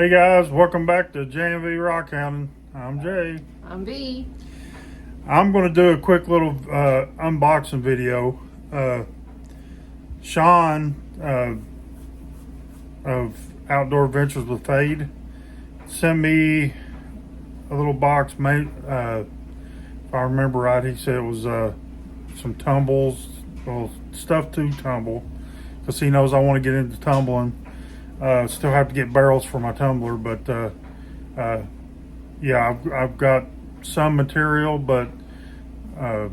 Hey guys, welcome back to J&V Rock Hounding. I'm Jay. I'm B. I'm going to do a quick little unboxing video. Shawn of Outdoor Adventures with Fayde sent me a little box made, if I remember right, he said it was some tumbles, well, stuff to tumble, because he knows I want to get into tumbling. Still have to get barrels for my tumbler, but yeah, I've got some material, but I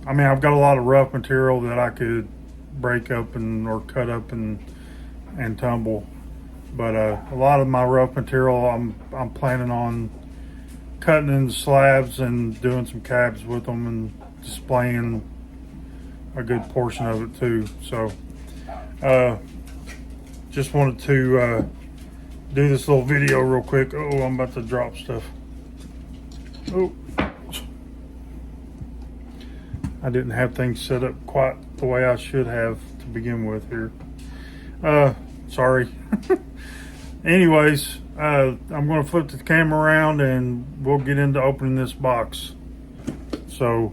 mean, I've got a lot of rough material that I could break up or cut up and tumble. But a lot of my rough material, I'm planning on cutting into slabs and doing some cabs with them and displaying a good portion of it too. So just wanted to do this little video real quick. Oh, I'm about to drop stuff. Oh, I didn't have things set up quite the way I should have to begin with here. Sorry. Anyways, I'm going to flip the camera around and we'll get into opening this box. So,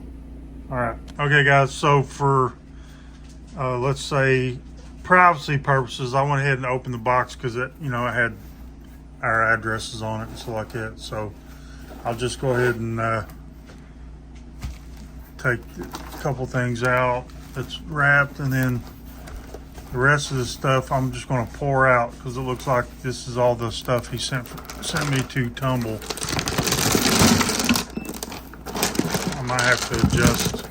all right. Okay, guys. So for, let's say, privacy purposes, I went ahead and opened the box because it, it had our addresses on it and stuff like that. So I'll just go ahead and take a couple things out that's wrapped, and then the rest of the stuff I'm just going to pour out because it looks like this is all the stuff he sent me to tumble. I might have to adjust.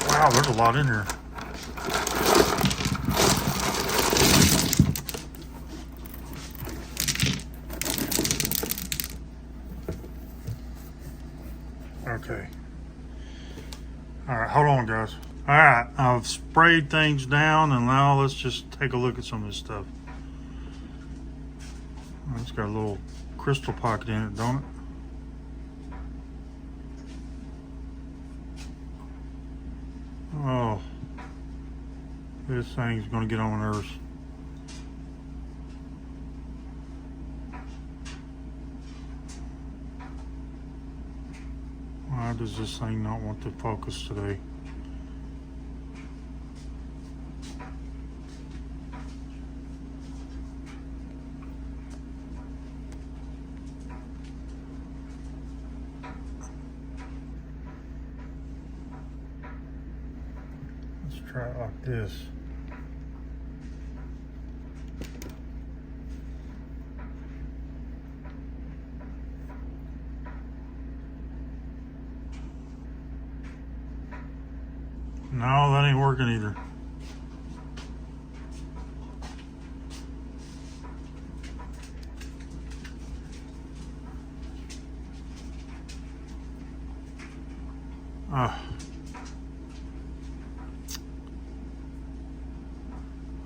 Wow, there's a lot in here. Okay. All right, hold on, guys. All right, I've sprayed things down, and now let's just take a look at some of this stuff. It's got a little crystal pocket in it, don't it? Oh, this thing's gonna get on my nerves. Why does this thing not want to focus today? Let's try it like this. No, that ain't working either. I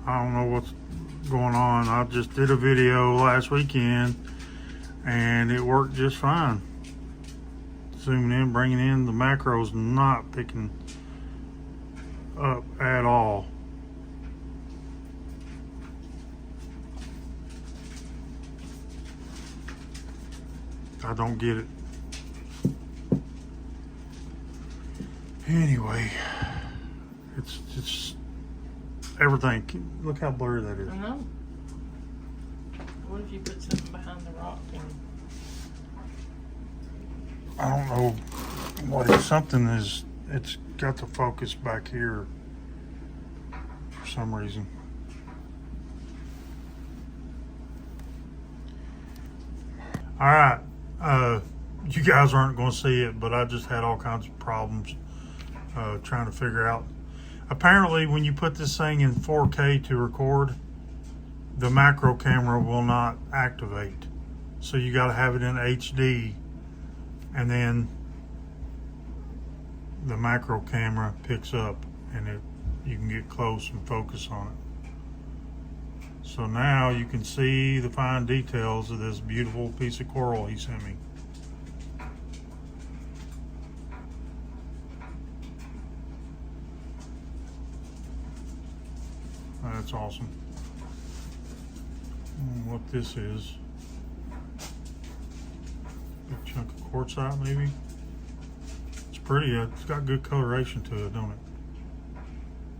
don't know what's going on. I just did a video last weekend and it worked just fine. Zooming in, bringing in, the macro's not picking up at all. I don't get it. Anyway, it's everything. Look how blurry that is. I know. What if you put something behind the rock? I don't know what it's got the focus back here for some reason. All right, you guys aren't going to see it, but I just had all kinds of problems trying to figure out. Apparently, when you put this thing in 4K to record, the macro camera will not activate. So you got to have it in HD, and then the macro camera picks up, and you can get close and focus on it. So now you can see the fine details of this beautiful piece of coral he sent me. That's awesome. what this is. Big chunk of quartzite, maybe. It's pretty. It's got good coloration to it, don't it?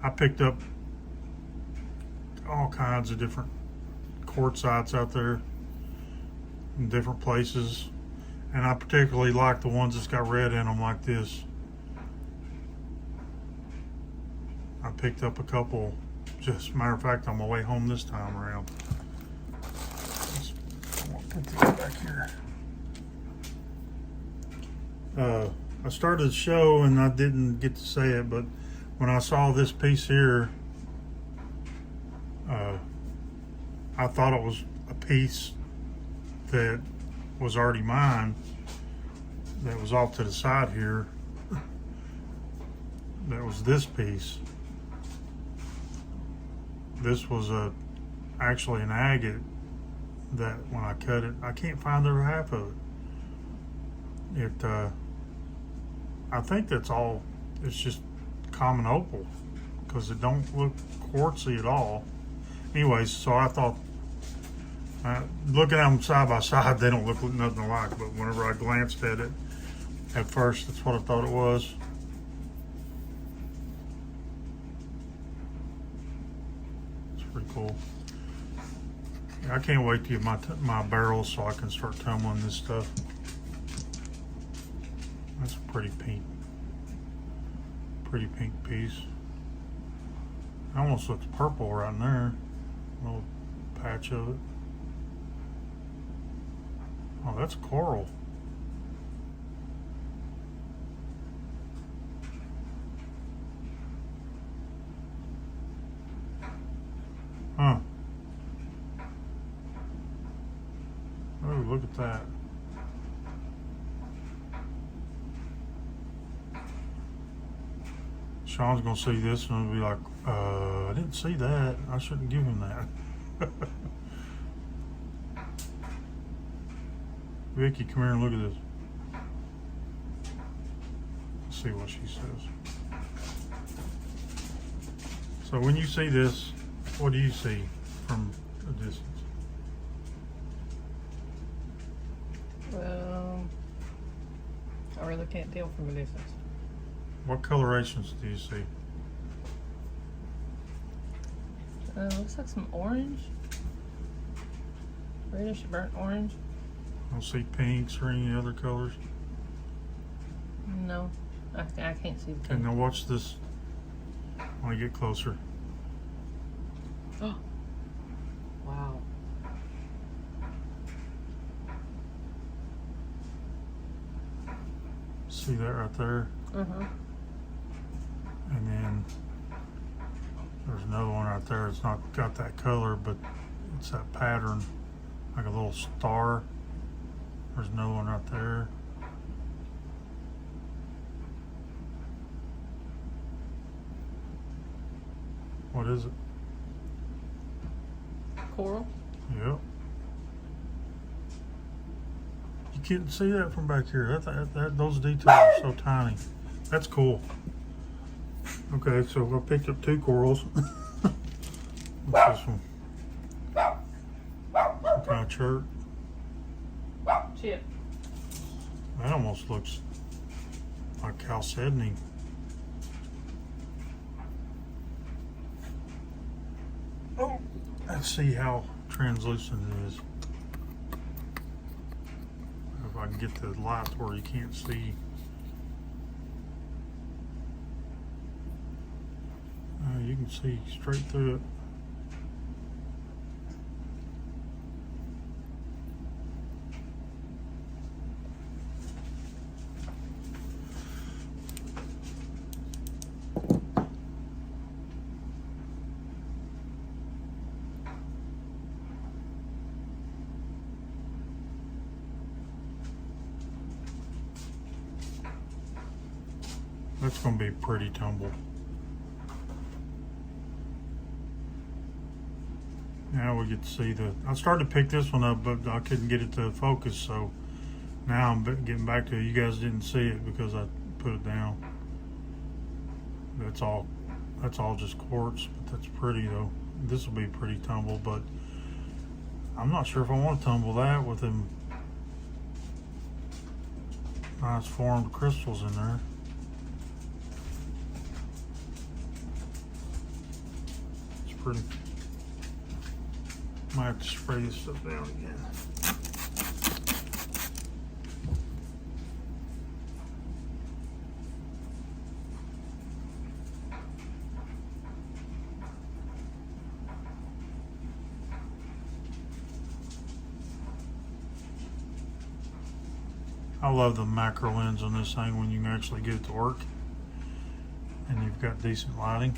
I picked up all kinds of different quartzites out there in different places, and I particularly like the ones that's got red in them, like this. I picked up a couple. Just matter of fact, on my way home this time around. I'll put these back here. I started the show and I didn't get to say it, but when I saw this piece here, I thought it was a piece that was already mine, that was off to the side here. That was this piece. This was actually an agate that when I cut it, I can't find the other half of it. I think that's all. It's just common opal because it don't look quartzy at all. Anyways, so I thought, looking at them side by side, they don't look nothing alike. But whenever I glanced at it, at first, that's what I thought it was. It's pretty cool. Yeah, I can't wait to get my barrels so I can start tumbling this stuff. That's a pretty pink piece. It almost looks purple right in there. A little patch of it. Oh, that's coral. Huh. Oh, look at that. Shawn's gonna see this and he'll be like, I didn't see that. I shouldn't give him that. Vicky, come here and look at this. Let's see what she says. So when you see this, what do you see from a distance? Well, I really can't tell from a distance. What colorations do you see? Looks like some orange. Reddish burnt orange. I don't see pinks or any other colors. No, I can't see the Okay, pink. now watch this when I get closer. Oh, wow. See that right there? Uh-huh. And then there's another one right there. It's not got that color, but it's that pattern, like a little star. There's another one right there. What is it? Coral. Yep. You can't see that from back here. Those details are so tiny. That's cool. Okay, so I picked up 2 corals. What's this one? What kind of chert? Chip. That almost looks like chalcedony. Oh, let's see how translucent it is. If I can get the light where you can't see. You can see straight through it. That's going to be pretty tumble. Now we get to see I started to pick this one up, but I couldn't get it to focus, so now I'm getting back to it. You guys didn't see it because I put it down. That's all just quartz, but that's pretty though. This will be pretty tumble, but I'm not sure if I want to tumble that with them nice formed crystals in there. It's pretty. Might have to spray this stuff down again. I love the macro lens on this thing when you can actually get it to work and you've got decent lighting.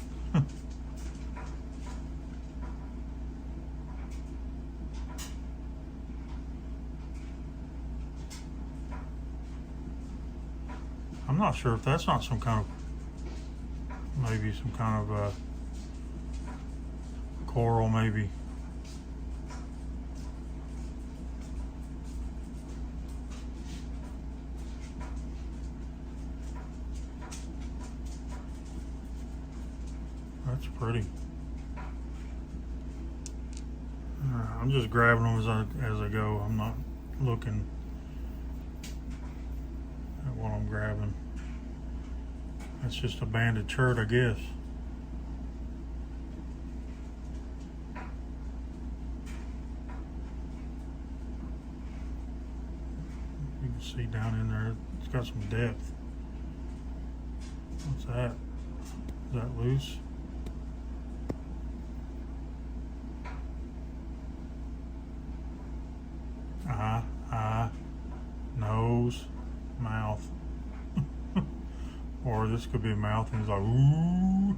I'm not sure if that's not some kind of, maybe some kind of coral, maybe. That's pretty. I'm just grabbing them as I go. I'm not looking at what I'm grabbing. That's just a banded shirt, I guess. You can see down in there, it's got some depth. What's that? Is that loose? Nose, mouth. Or this could be a mouth and he's like, ooh.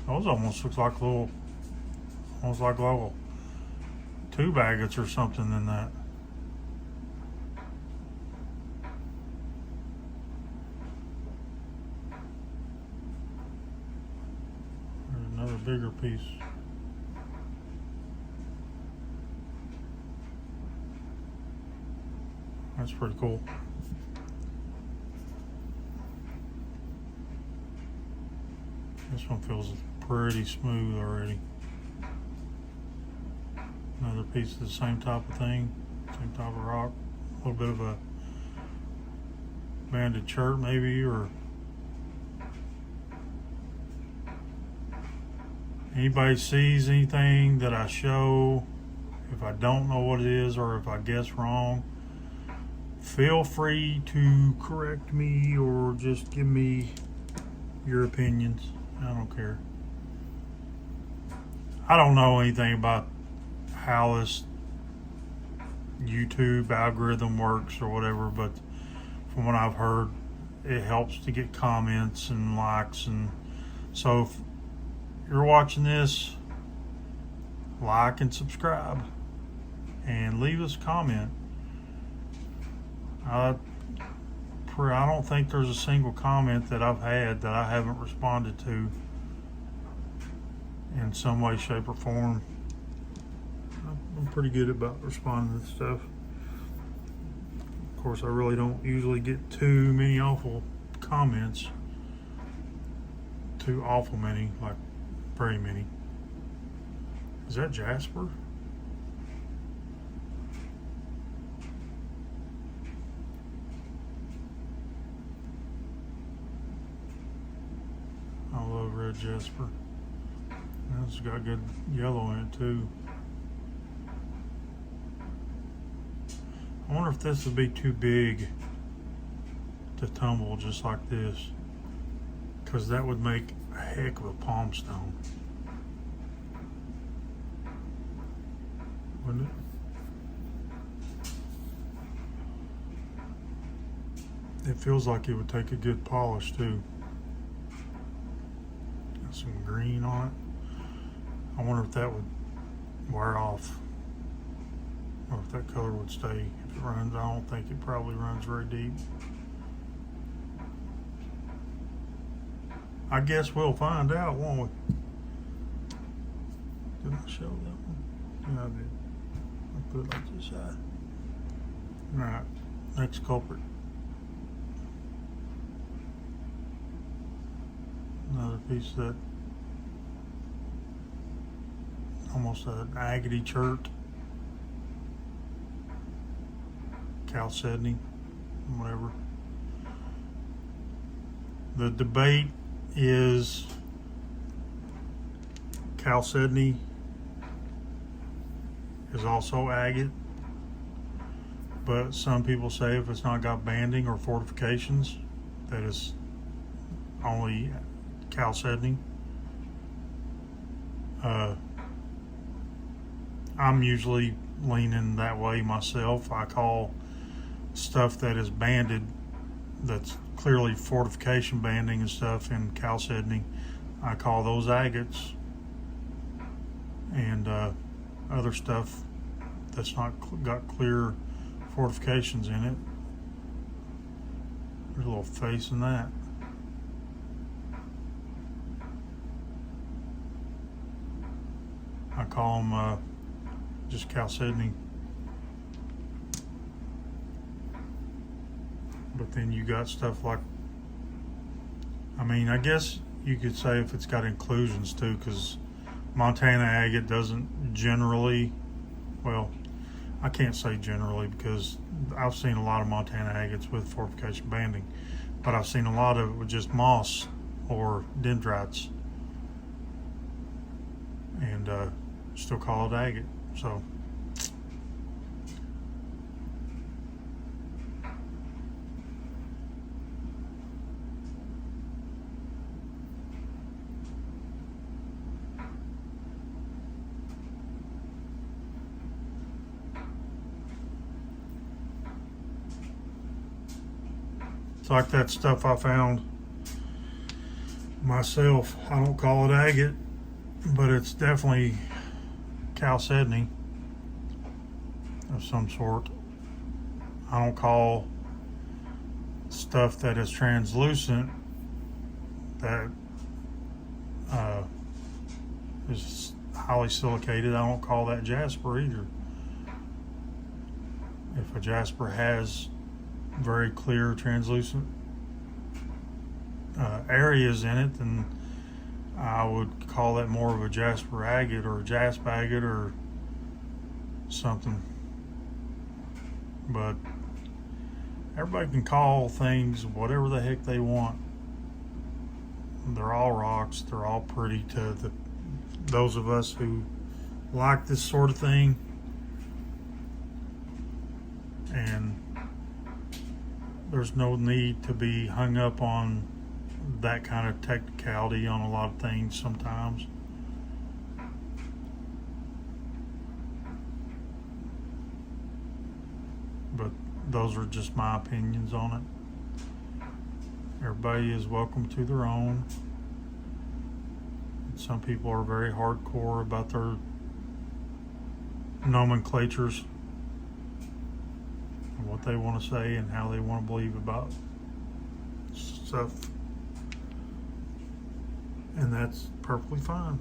Those almost look like little tube agates or something in that. There's another bigger piece. That's pretty cool. This one feels pretty smooth already. Another piece of the same type of thing, same type of rock. A little bit of a banded shirt maybe, or anybody sees anything that I show, if I don't know what it is or if I guess wrong, feel free to correct me or just give me your opinions. I don't care. I don't know anything about how this YouTube algorithm works or whatever, but from what I've heard, it helps to get comments and likes. And so if you're watching this, like and subscribe and leave us a comment. I don't think there's a single comment that I've had that I haven't responded to in some way, shape, or form. I'm pretty good about responding to stuff. Of course, I really don't usually get too many awful comments. Too awful many, like very many. Is that Jasper? I love red jasper. It's got good yellow in it too. I wonder if this would be too big to tumble just like this, because that would make a heck of a palm stone, wouldn't it? It feels like it would take a good polish too. Got some green on it. I wonder if that would wear off, or if that color would stay. If it runs, I don't think it probably runs very deep. I guess we'll find out, won't we? Did I show that one? Yeah, I did. I'll put it like this side. Alright, next culprit. piece that almost an agate chert, chalcedony, whatever. The debate is chalcedony is also agate, but some people say if it's not got banding or fortifications, that it's only chalcedony. I'm usually leaning that way myself. I call stuff that is banded, that's clearly fortification banding and stuff, in chalcedony, I call those agates. And other stuff that's not got clear fortifications in it, there's a little face in that. I call them just chalcedony. But then you got stuff like, I mean, I guess you could say if it's got inclusions too, because Montana agate doesn't generally, well, I can't say generally because I've seen a lot of Montana agates with fortification banding, but I've seen a lot of it with just moss or dendrites, and still call it agate. So it's like that stuff I found myself. I don't call it agate, but it's definitely chalcedony of some sort. I don't call stuff that is translucent, that is highly silicated, I don't call that jasper either. If a jasper has very clear translucent areas in it, then I would call that more of a jasper agate or a jasp agate or something. But everybody can call things whatever the heck they want. They're all rocks. They're all pretty to those of us who like this sort of thing. And there's no need to be hung up on that kind of technicality on a lot of things sometimes. But those are just my opinions on it. Everybody is welcome to their own. Some people are very hardcore about their nomenclatures and what they want to say and how they want to believe about stuff. And that's perfectly fine.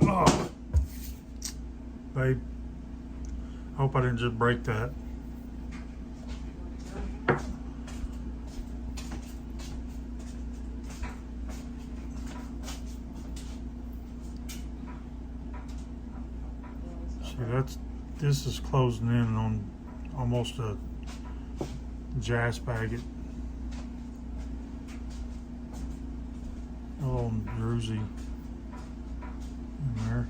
Oh, babe, I hope I didn't just break that. See, this is closing in on almost a jasp agate. A little druzy in there.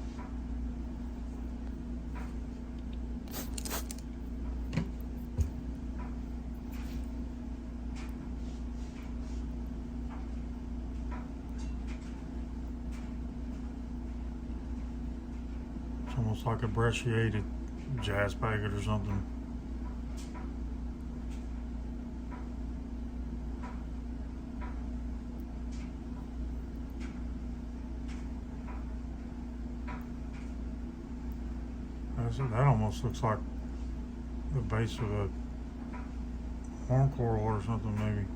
It's almost like a brecciated jasp agate or something. That almost looks like the base of a horn coral or something, maybe.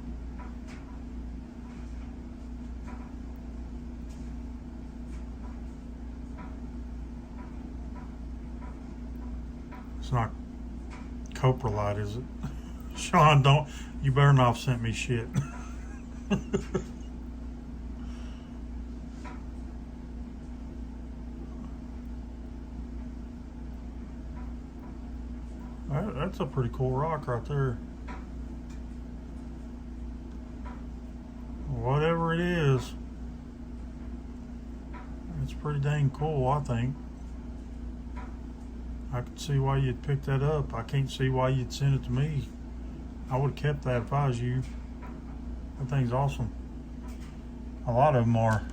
It's not coprolite, is it? Shawn, don't. You better not have sent me shit. That's a pretty cool rock right there. Whatever it is, it's pretty dang cool, I think. I can see why you'd pick that up. I can't see why you'd send it to me. I would have kept that if I was you. That thing's awesome. A lot of them are.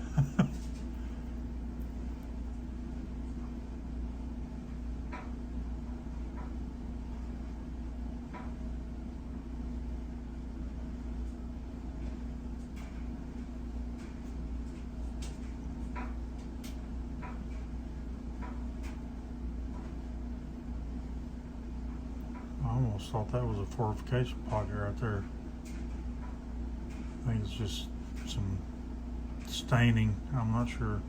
I almost thought that was a fortification pocket right there. I think it's just some staining. I'm not sure.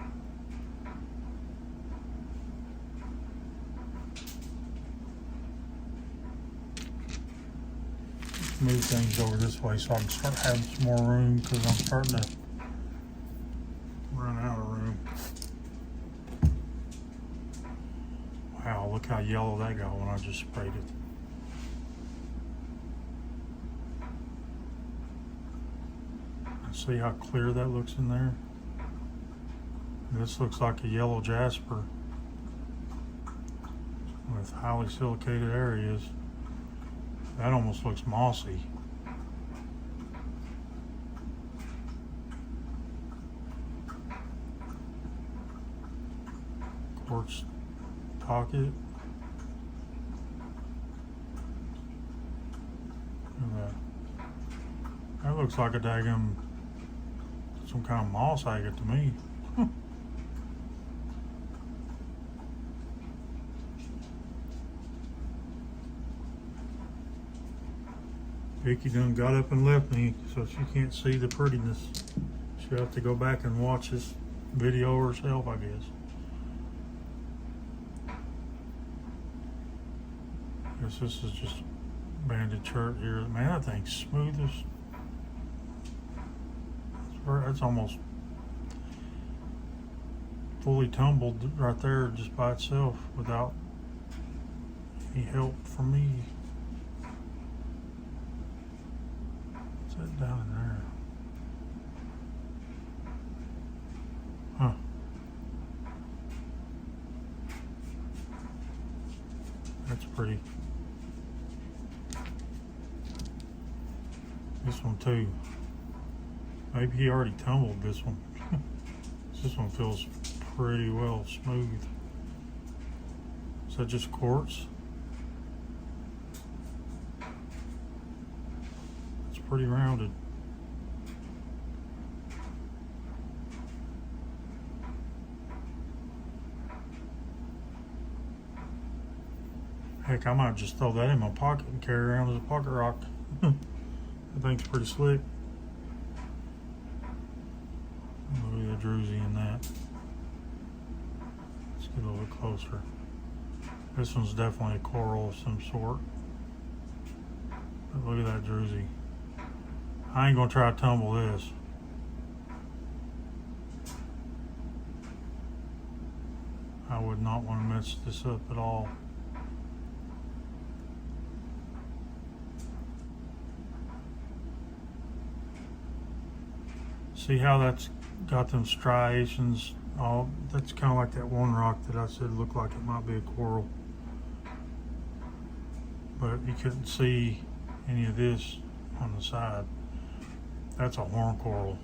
Move things over this way so I can start having some more room, because I'm starting to run out of room. Wow, look how yellow that got when I just sprayed it. See how clear that looks in there? This looks like a yellow jasper with highly silicated areas. That almost looks mossy. Quartz pocket. Look at that. That looks like a daggum, some kind of moss agate to me. Vicky done got up and left me, so she can't see the prettiness. She'll have to go back and watch this video herself, I guess. Guess this is just banded chert here. Man, that thing's smooth as. That's almost fully tumbled right there just by itself without any help from me. What's that down in there? Huh. That's pretty. This one too. Maybe he already tumbled this one. This one feels pretty well smooth. Is that just quartz? It's pretty rounded. Heck, I might just throw that in my pocket and carry around as a pocket rock. That thing's pretty slick. Look at the druzy in that. Let's get a little bit closer. This one's definitely a coral of some sort. But look at that druzy. I ain't gonna try to tumble this. I would not want to mess this up at all. See how that's got them striations? Oh, that's kind of like that one rock that I said looked like it might be a coral. But you couldn't see any of this on the side. That's a horn coral.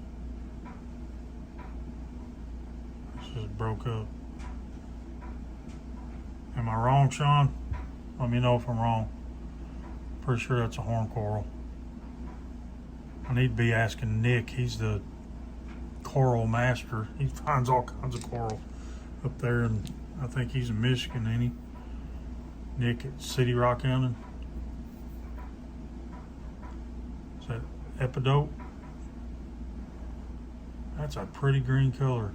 This just broke up. Am I wrong, Shawn? Let me know if I'm wrong. Pretty sure that's a horn coral. I need to be asking Nick. He's the coral master. He finds all kinds of coral up there, and I think he's in Michigan, ain't he? Nick at City Rock County. Is that epidote? That's a pretty green color.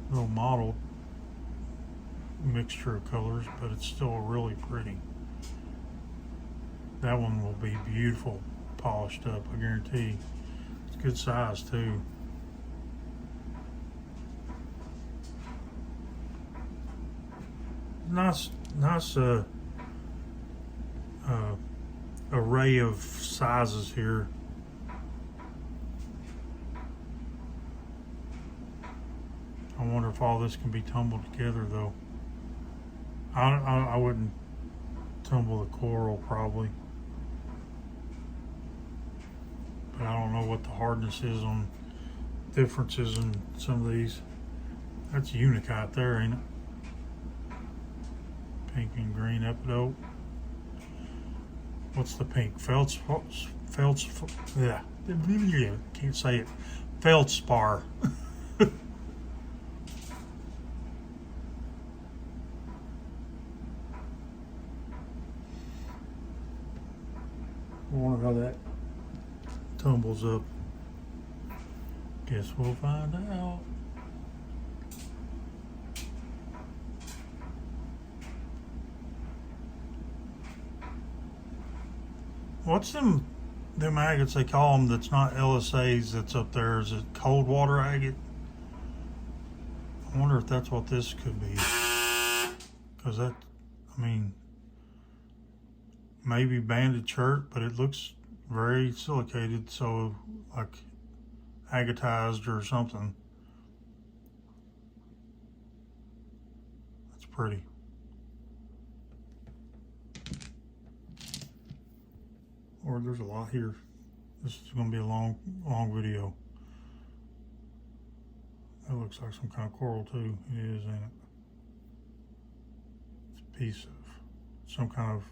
Little mottled. mixture of colors, but it's still really pretty. That one will be beautiful, polished up, I guarantee. It's good size too. Nice array of sizes here. I wonder if all this can be tumbled together though. I wouldn't tumble the coral probably, but I don't know what the hardness is on differences in some of these. That's unicot there, ain't it? Pink and green epidote. What's the pink? Yeah, can't say it. Feldspar. I wonder how that tumbles up. Guess we'll find out. What's them agates they call them that's not LSAs that's up there? Is it cold water agate? I wonder if that's what this could be. Because that, I mean, maybe banded chert, but it looks very silicated, so like agatized or something. That's pretty. Or there's a lot here. This is going to be a long video. That looks like some kind of coral too. It is, ain't it? It's a piece of some kind of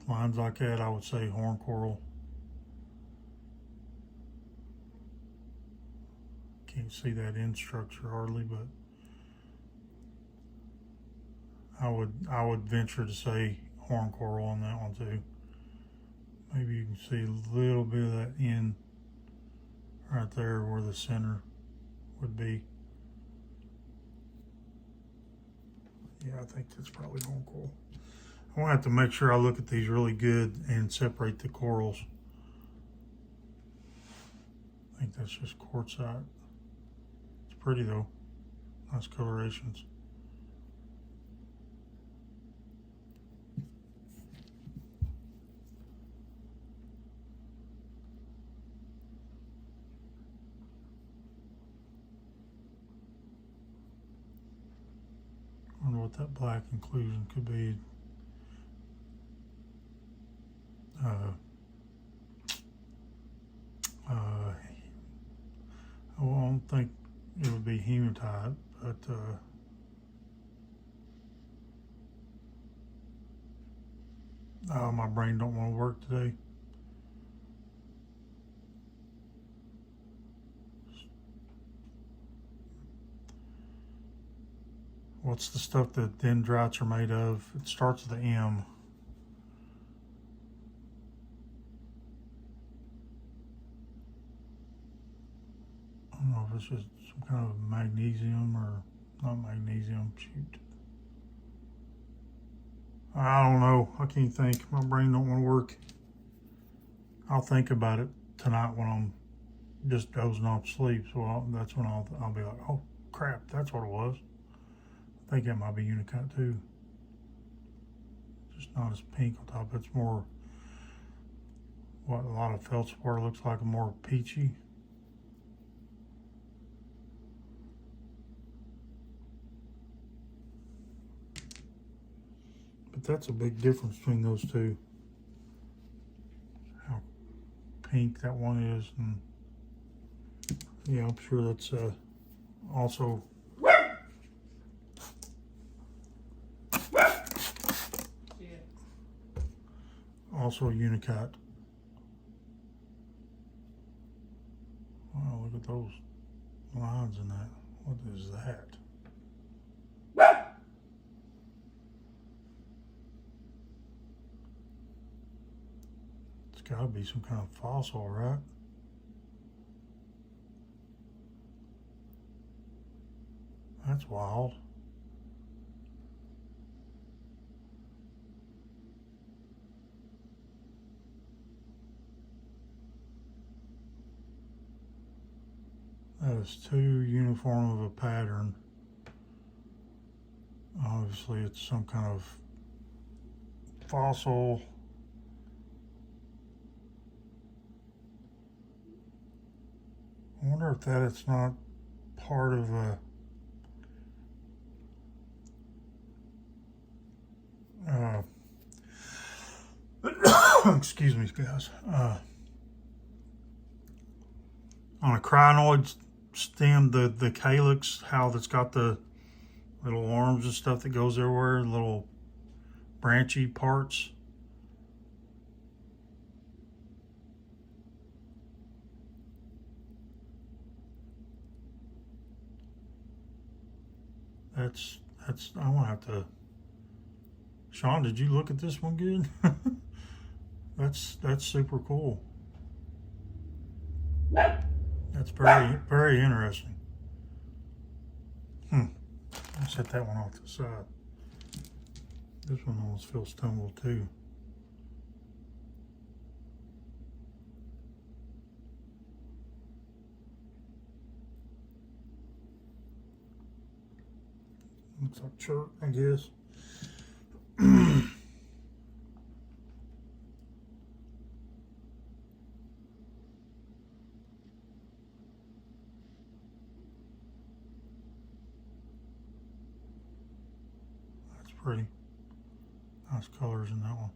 lines like that. I would say horn coral. Can't see that end structure hardly, but I would venture to say horn coral on that one too. Maybe you can see a little bit of that end right there where the center would be. Yeah, I think that's probably horn coral. I'm gonna have to make sure I look at these really good and separate the corals. I think that's just quartzite. It's pretty though. Nice colorations. I wonder what that black inclusion could be. I don't think it would be hematite, but oh, my brain don't want to work today. What's the stuff that dendrites are made of? It starts with an M. I don't know if it's just some kind of magnesium or not magnesium. Shoot. I don't know. I can't think. My brain don't want to work. I'll think about it tonight when I'm just dozing off sleep. So that's when I'll be like, oh crap, that's what it was. I think that might be unicot too. Just not as pink on top. It's more what a lot of feldspar looks like, more peachy. But that's a big difference between those two. How pink that one is, and yeah, I'm sure that's also also unicot. Wow, look at those lines in that. What is that? It's gotta be some kind of fossil, right? That's wild. It's too uniform of a pattern. Obviously, it's some kind of fossil. I wonder if that it's not part of a excuse me, guys. On a crinoid stem, the calyx, how that's got the little arms and stuff that goes everywhere, little branchy parts. That's I won't have to. Shawn, did you look at this one good? That's super cool. That's very interesting. I'll set that one off to the side. This one almost feels tumbled too. Looks like chert, I guess. That's pretty. Nice colors in that one.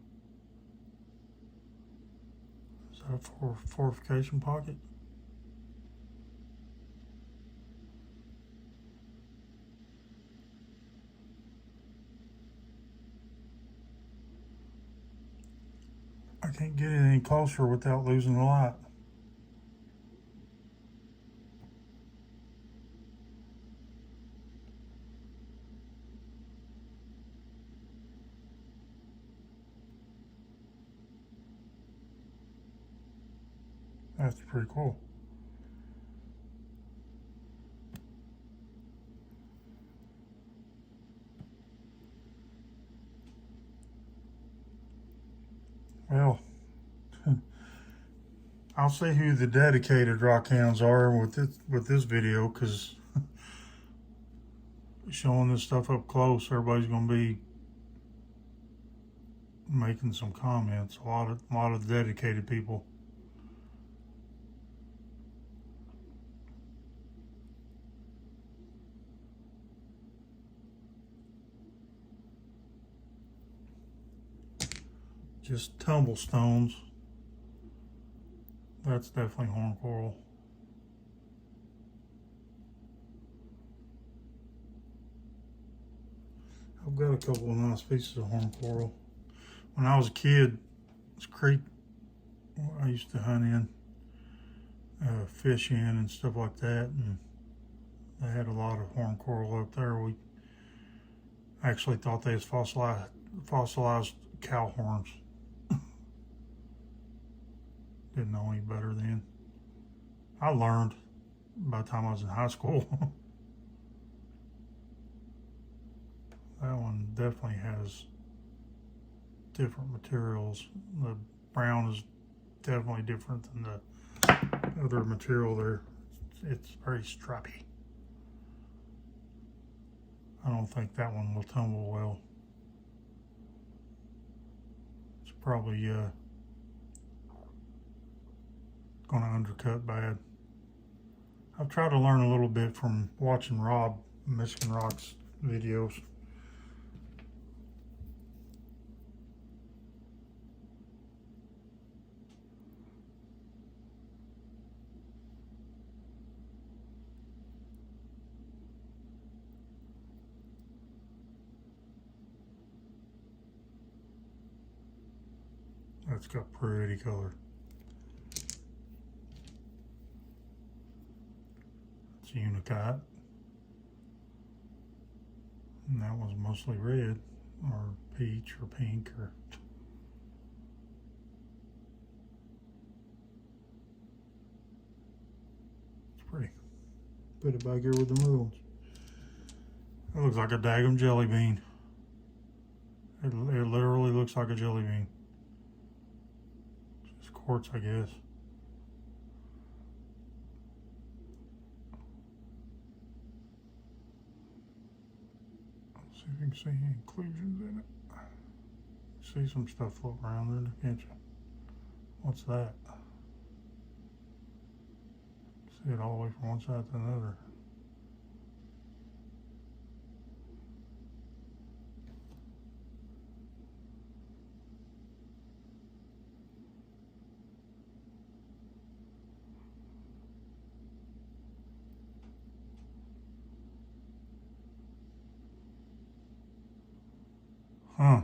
Is that a fortification pocket? I can't get it any closer without losing the light. That's pretty cool. Well, I'll see who the dedicated rock hounds are with this video, because showing this stuff up close, everybody's going to be making some comments. A lot of dedicated people. Just tumble stones. That's definitely horn coral. I've got a couple of nice pieces of horn coral. When I was a kid, this creek I used to hunt in, fish in and stuff like that, and they had a lot of horn coral up there. We actually thought they was fossilized cow horns. Didn't know any better then. I learned by the time I was in high school. That one definitely has different materials. The brown is definitely different than the other material there. It's very stripy. I don't think that one will tumble well. It's probably going to undercut bad. I've tried to learn a little bit from watching Rob Michigan Rocks videos. That's got pretty color. It's a unicat. And that one's mostly red or peach or pink or. It's pretty. Put it back here with the other ones. It looks like a daggum jelly bean. It literally looks like a jelly bean. It's quartz, I guess. See if you can see any inclusions in it. See some stuff floating around in there, can't you? What's that? See it all the way from one side to another. Huh.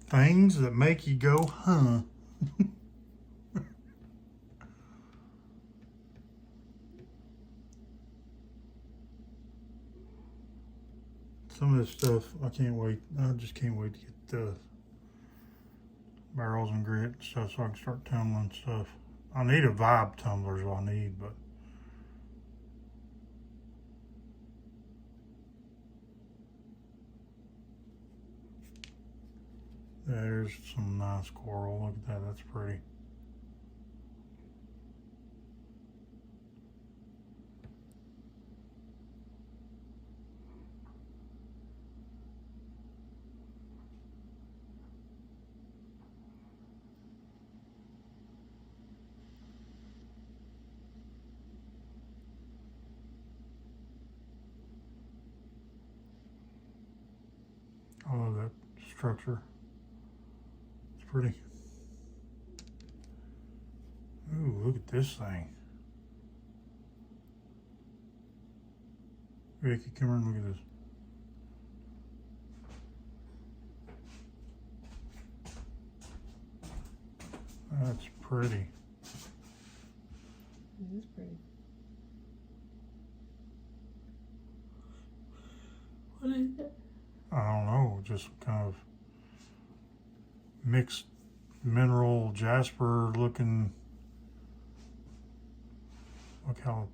Things that make you go, huh? Some of this stuff, I can't wait. I just can't wait to get the barrels and grit and stuff so I can start tumbling stuff. I need a vibe tumbler is what I need, but there's some nice coral. Look at that, that's pretty. I love that structure. It's pretty. Ooh, look at this thing. Ricky, come here and look at this. That's pretty. It is pretty. What is it? I don't know, just kind of mixed mineral jasper looking. Look how,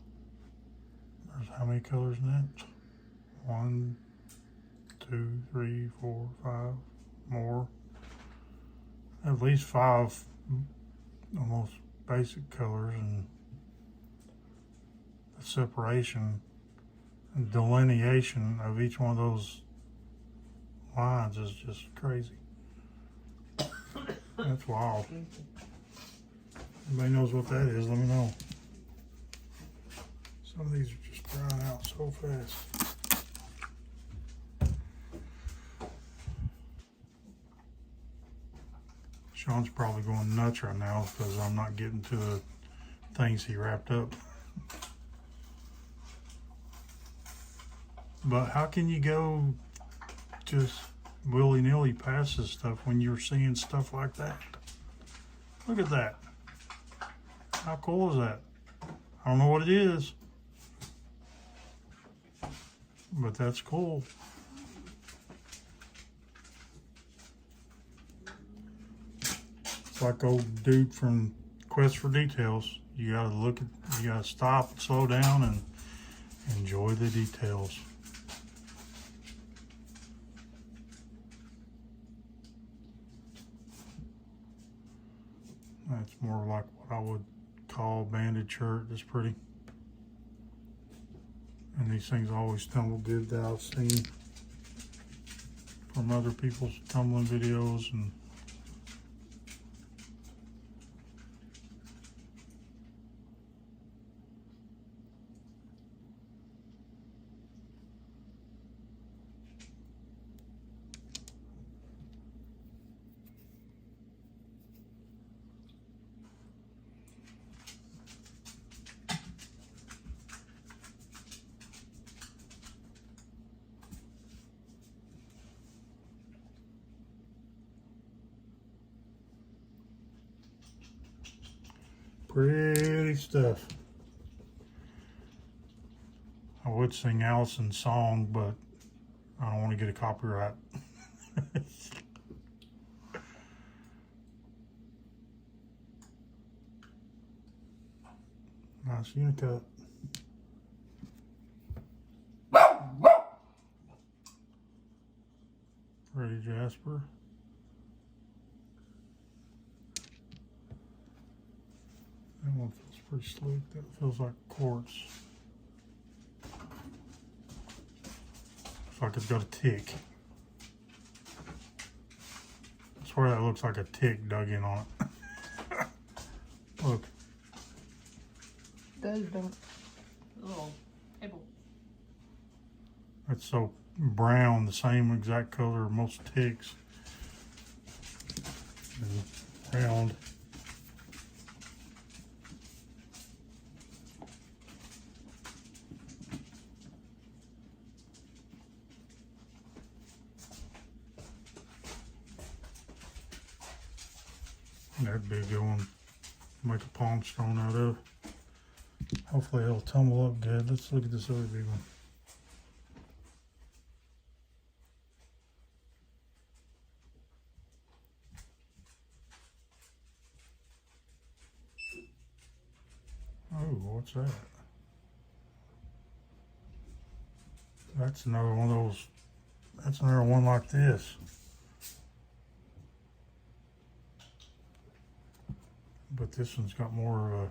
there's how many colors in that? 1, 2, 3, 4, 5, more. At least 5 almost basic colors, and the separation and delineation of each one of those lines is just crazy. That's wild. Anybody knows what that is, let me know. Some of these are just drying out so fast. Shawn's probably going nuts right now because I'm not getting to the things he wrapped up. But how can you go just willy-nilly past this stuff when you're seeing stuff like that? Look at that. How cool is that? I don't know what it is, but that's cool. It's like old dude from Quest for Details. You gotta look at, you gotta stop, slow down, and enjoy the details. That's more like what I would call banded shirt. It's pretty. And these things always tumble good that I've seen from other people's tumbling videos. And pretty stuff. I would sing Allison's song, but I don't want to get a copyright. Nice unicut. Pretty jasper. That one feels pretty slick. That feels like quartz. Looks like it's got a tick. I swear that looks like a tick dug in on it. Look. It does, don't it? A little pebble. It's so brown, the same exact color of most ticks. And round. That'd be a good one. Make a palm stone out of. Hopefully it'll tumble up good. Let's look at this other big one. Oh, what's that? That's another one of those. That's another one like this. But this one's got more of a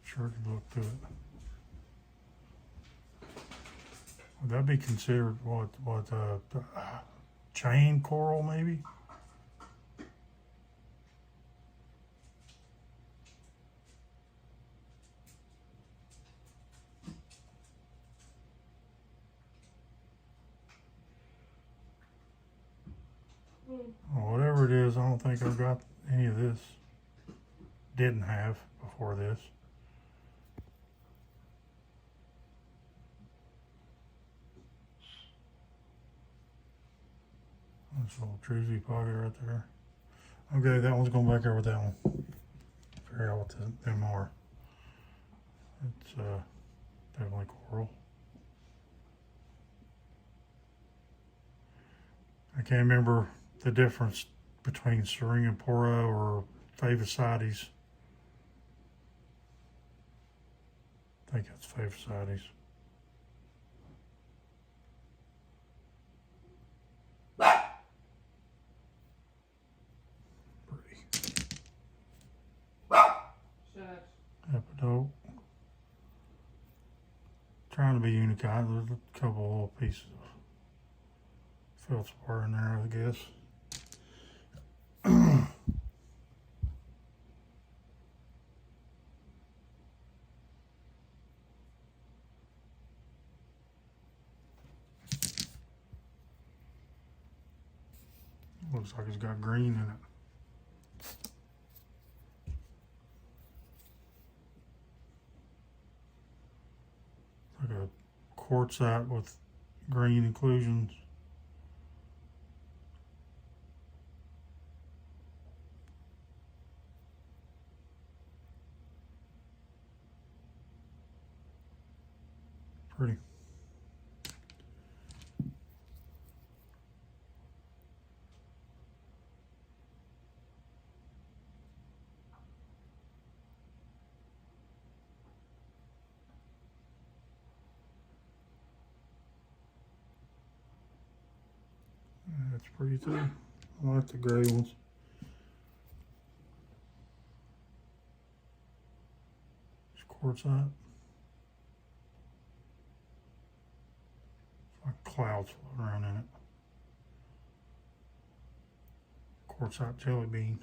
church look to it. Would that be considered what chain coral maybe? Well, whatever it is, I don't think I've got any of this. Didn't have before this. That's a little Druzy pocket right there. Okay, that one's going back there with that one. Figure out what them are. It's definitely coral. I can't remember the difference between Syringapora or Fayde. I think that's Fayde. Pretty. Epidote. Trying to be unique. There's a couple of little pieces of feldspar in there, I guess. Looks like it's got green in it. Like a quartzite with green inclusions. Pretty. That's pretty too. I like the gray ones. It's quartzite. It's like clouds floating around in it. Quartzite jelly bean.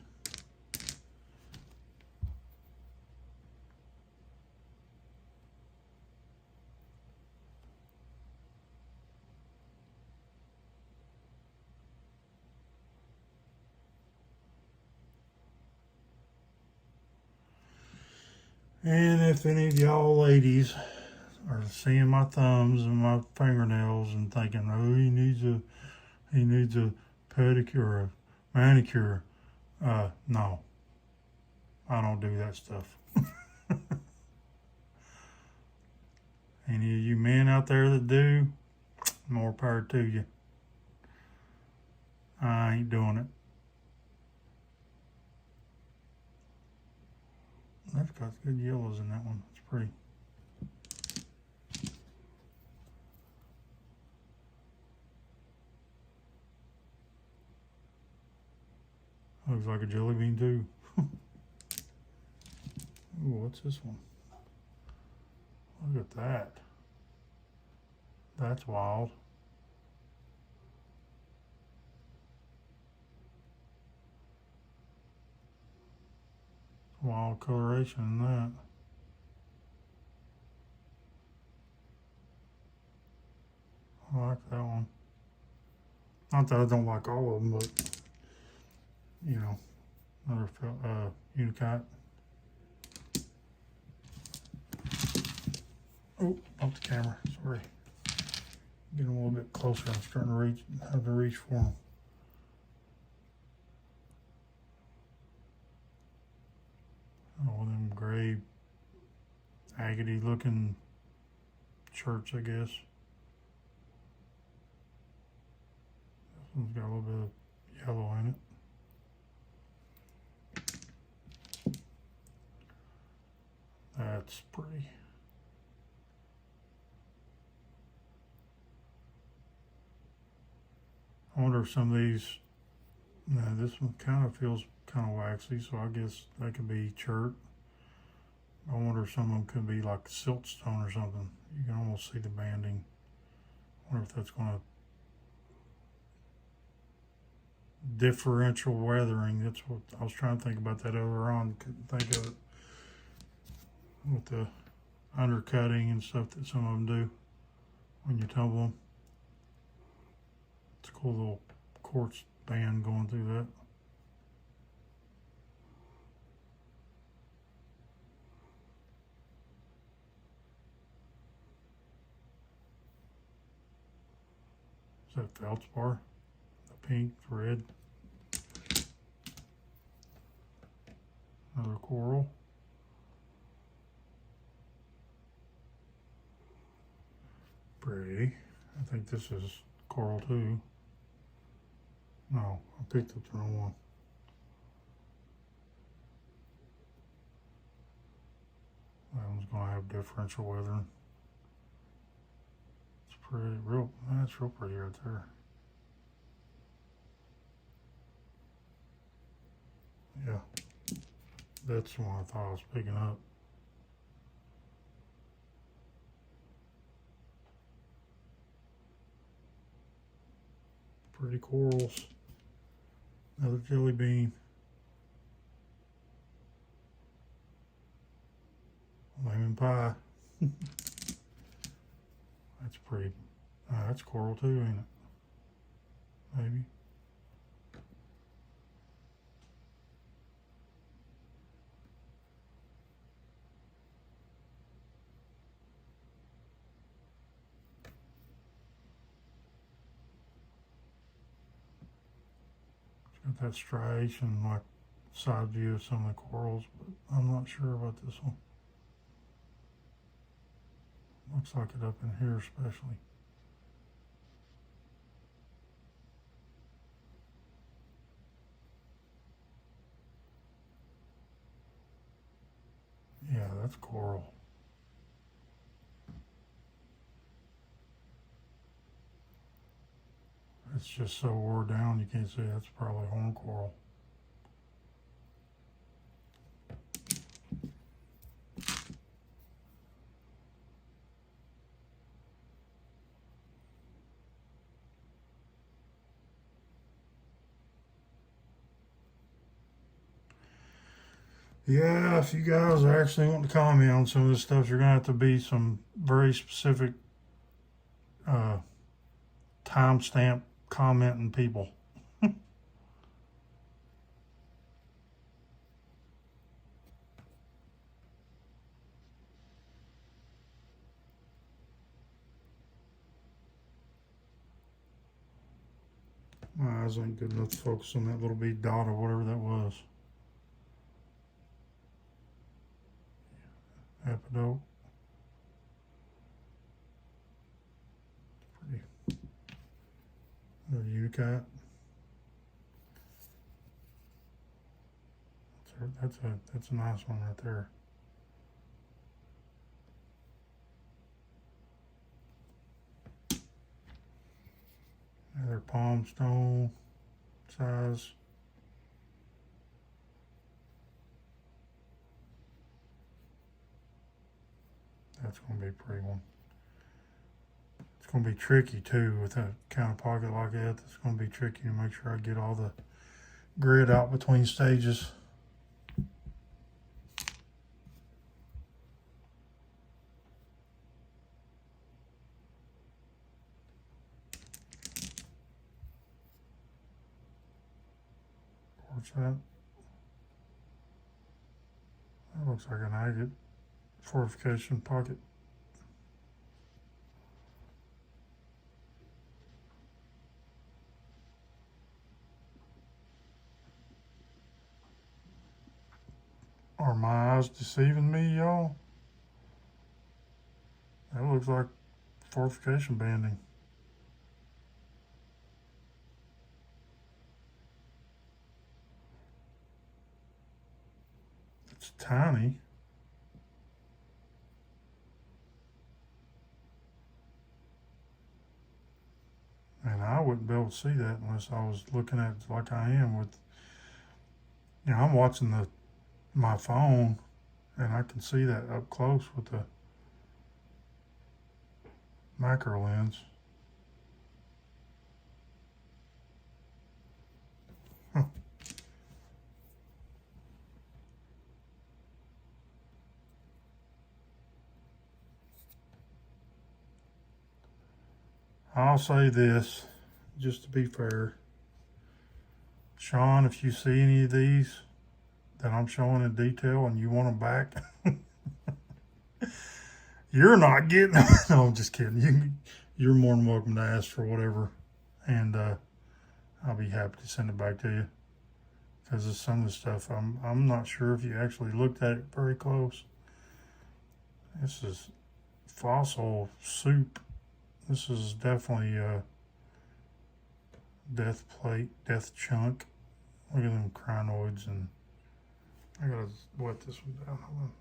And if any of y'all ladies are seeing my thumbs and my fingernails and thinking, oh, he needs a pedicure, a manicure, no, I don't do that stuff. Any of you men out there that do, more power to you. I ain't doing it. That's got good yellows in that one. It's pretty. Looks like a jelly bean too. Ooh, what's this one? Look at that. That's wild. Wild coloration in that. I like that one. Not that I don't like all of them, but you know, another unicat. Oh, off the camera. Sorry. Getting a little bit closer. I'm starting to reach. Have to reach for them. Oh, them gray, agate looking shirts, I guess. This one's got a little bit of yellow in it. That's pretty. I wonder if some of these, this one kind of feels kind of waxy, so I guess that could be chert. I wonder if some of them could be like siltstone or something. You can almost see the banding. I wonder if that's going to differential weathering. That's what I was trying to think about that earlier on. Couldn't think of it with the undercutting and stuff that some of them do when you tumble them. It's a cool little quartz band going through that. Is that feldspar? The pink, the red. Another coral. Pretty. I think this is coral too. No, I picked up the wrong one. That one's gonna have differential weathering. It's pretty real. That's real pretty right there. Yeah, that's the one I thought I was picking up. Pretty corals. Another jelly bean. Lemon pie. That's pretty. That's coral too, ain't it? Maybe. It's got that striation like side view of some of the corals, but I'm not sure about this one. Looks like it up in here especially. Yeah, that's coral. It's just so wore down you can't see. That's probably horn coral. Yeah, if you guys actually want to comment on some of this stuff, you're gonna have to be some very specific timestamp commenting people. My eyes ain't good enough to focus on that little bead dot or whatever that was. Apidote. Pretty. Another unicat. That's a nice one right there. Another palm stone size. That's going to be a pretty one. It's going to be tricky too with a kind of pocket like that. It's going to be tricky to make sure I get all the grit out between stages. What's that? That looks like an agate fortification pocket. Are my eyes deceiving me, y'all? That looks like fortification banding. It's tiny. And I wouldn't be able to see that unless I was looking at it like I am with, you know, I'm watching my phone and I can see that up close with the macro lens. Huh. I'll say this, just to be fair. Shawn, if you see any of these that I'm showing in detail and you want them back, you're not getting them. No, I'm just kidding. You're more than welcome to ask for whatever, and I'll be happy to send it back to you. Because some of the stuff, I'm not sure if you actually looked at it very close. This is fossil soup. This is definitely a death plate, death chunk. Look at them crinoids, and I gotta wet this one down. Hold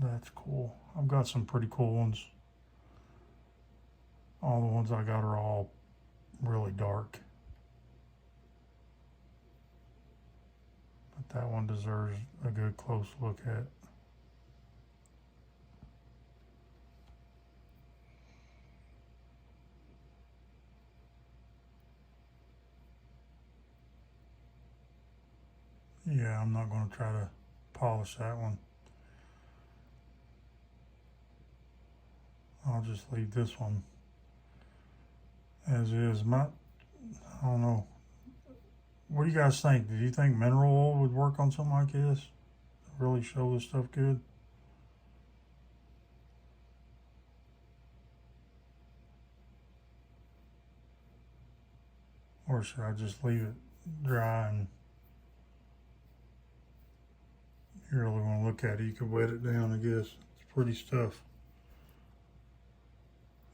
on. That's cool. I've got some pretty cool ones. All the ones I got are all really dark. But that one deserves a good close look at. Yeah, I'm not going to try to polish that one. I'll just leave this one as is. I don't know. What do you guys think? Do you think mineral oil would work on something like this? Really show this stuff good? Or should I just leave it dry, and if you really want to look at it, you can wet it down, I guess. It's pretty stuff.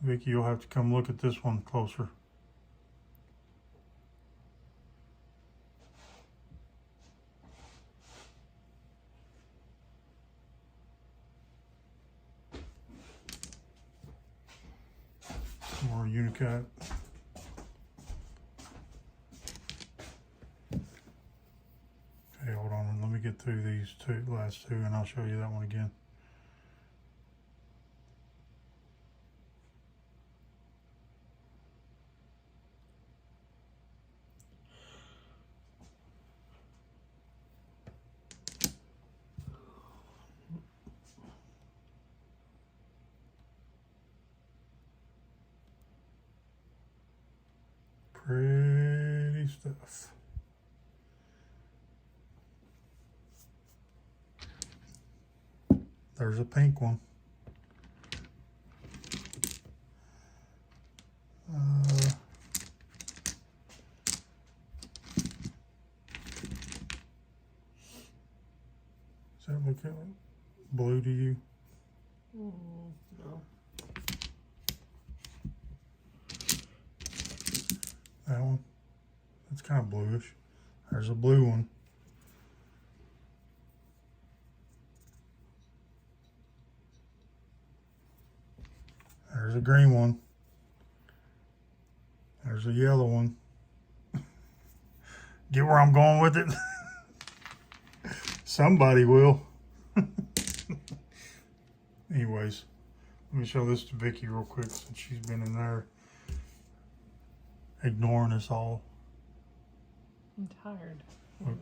Vicky, you'll have to come look at this one closer. More Unicat. Okay, hold on. Let me get through these last two, and I'll show you that one again. Pretty stuff. There's a pink one. Does that look blue to you? No. That one? It's kind of bluish. There's a blue one. There's a green one. There's a yellow one. Get where I'm going with it? Anyways, let me show this to Vicky real quick since she's been in there ignoring us all. I'm tired. Look.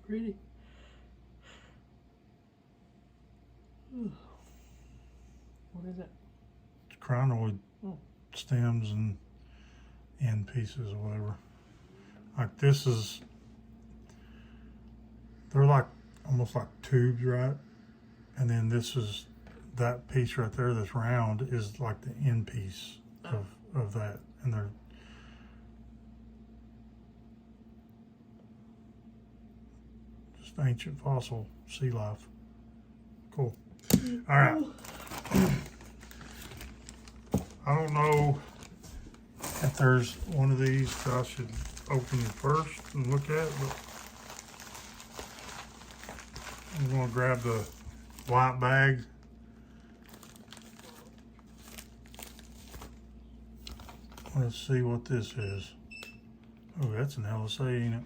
Pretty. What is it? It's crinoid Oh. stems and end pieces or whatever. Like this is, they're like almost like tubes, right? And then this is, that piece right there that's round is like the end piece of that. And they're just ancient fossil sea life. Cool. All right. I don't know if there's one of these that I should open first and look at, but I'm going to grab the white bag. Let's see what this is. Oh, that's an LSA, ain't it?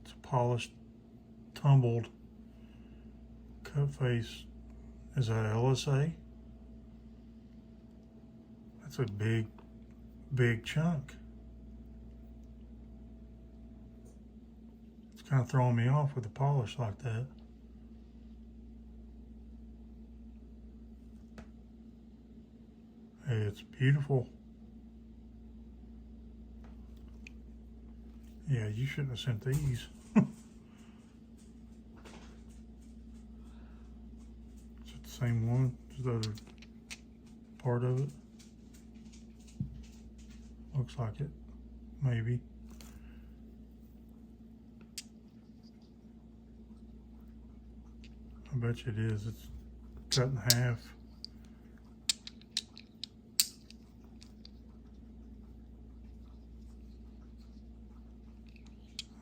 It's a polished, tumbled cut face. Is that LSA? That's a big chunk. It's kind of throwing me off with a polish like that. Hey, it's beautiful. Yeah, you shouldn't have sent these. Is it the same one? Is the other part of it? Looks like it. Maybe. I bet you it is. It's cut in half.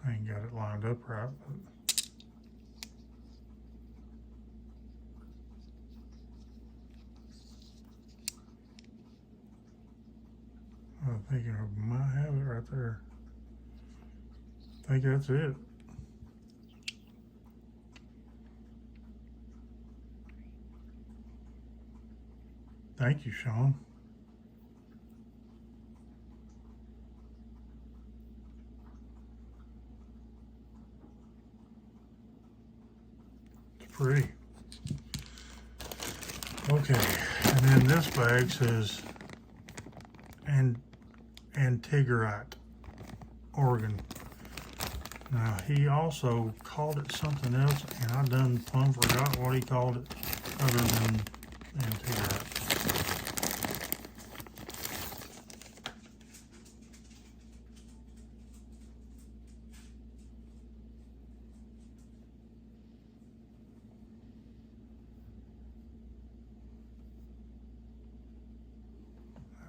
I ain't got it lined up right, but I think I might have it right there. I think that's it. Thank you, Shawn. It's pretty. Okay, and then this bag says Antigorite, Oregon. Now he also called it something else, and I done plumb forgot what he called it other than Antigorite.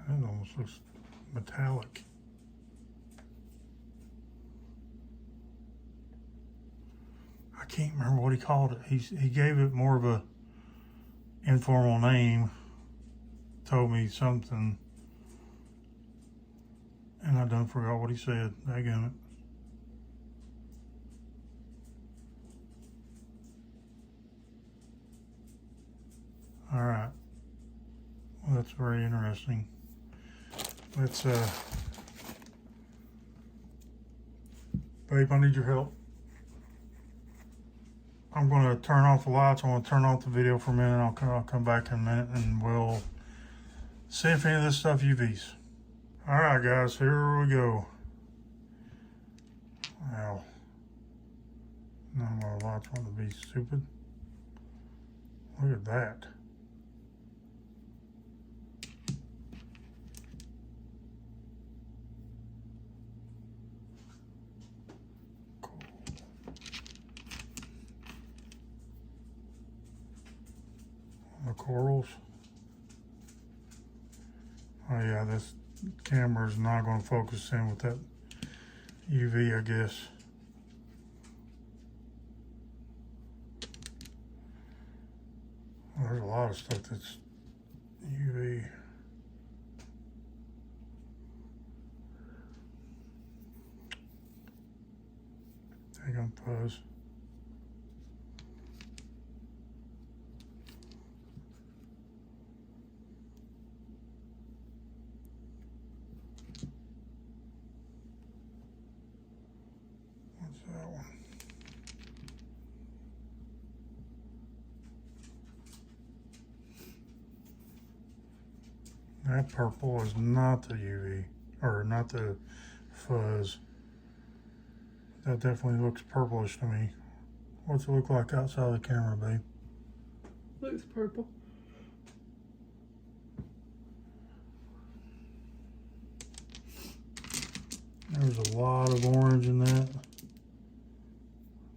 That almost looks metallic. I can't remember what he called it. He gave it more of a informal name. Told me something, and I done forgot what he said. Daggone it. All right. Well, that's very interesting. Let's babe, I need your help. I'm going to turn off the lights. I want to turn off the video for a minute. I'll come back in a minute and we'll see if any of this stuff UVs. All right, guys, here we go. Wow. None of our lights want to be stupid. Look at that. The corals. Oh yeah, this camera is not going to focus in with that UV, I guess. Well, there's a lot of stuff that's UV. Take on fuzz. What's that one? That purple is not the UV, or not the fuzz. That definitely looks purplish to me. What's it look like outside of the camera, babe? Looks purple. There's a lot of orange in that.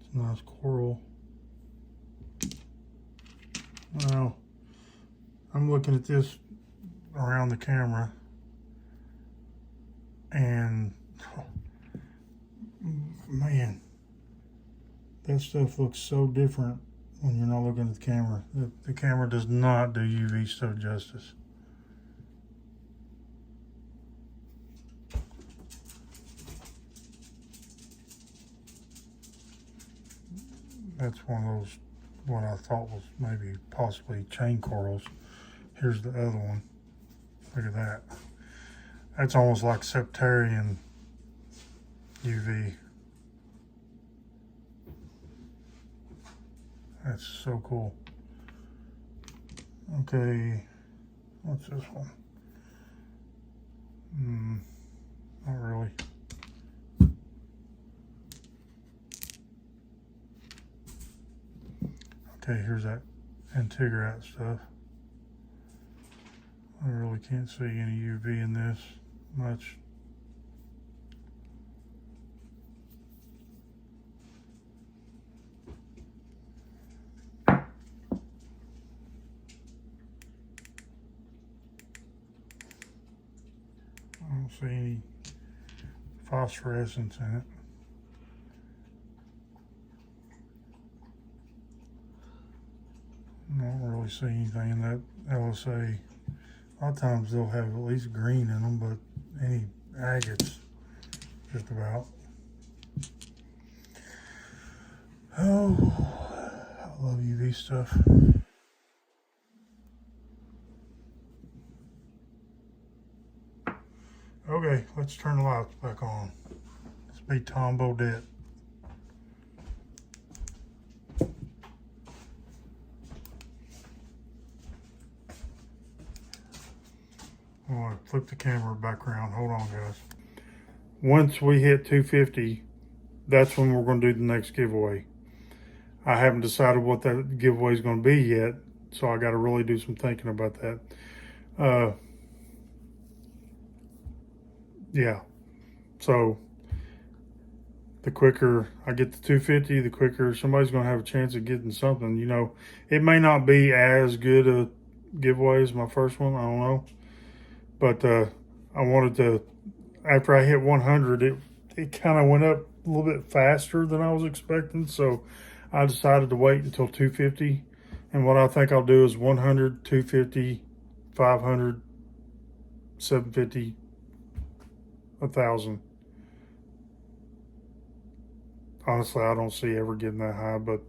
It's a nice coral. Well, I'm looking at this around the camera, and man, that stuff looks so different when you're not looking at the camera. The camera does not do UV stuff justice. That's one of those, what I thought was maybe possibly chain corals. Here's the other one. Look at that. That's almost like septarian UV. That's so cool. Okay, what's this one? Not really. Okay, here's that antigrat stuff. I really can't see any UV in this much. I don't see any phosphorescence in it. I don't really see anything in that LSA. A lot of times they'll have at least green in them, but any agates, just about. Oh, I love UV stuff. Okay, let's turn the lights back on. Let's be Tom Bodette. I'm gonna flip the camera back around. Hold on, guys. Once we hit 250, that's when we're gonna do the next giveaway. I haven't decided what that giveaway is gonna be yet, so I gotta really do some thinking about that. Yeah, so the quicker I get to 250, the quicker somebody's gonna have a chance of getting something. You know, it may not be as good a giveaway as my first one, I don't know. But I wanted to, after I hit 100, it kind of went up a little bit faster than I was expecting. So I decided to wait until 250. And what I think I'll do is 100, 250, 500, 750, 1,000. Honestly, I don't see ever getting that high, but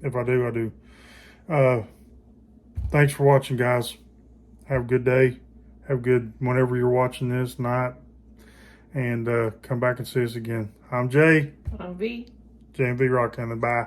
if I do, I do. Thanks for watching, guys. Have a good day. Have a good whenever you're watching this night. And come back and see us again. I'm Jay. I'm V. J&V Rock Hunting. Bye.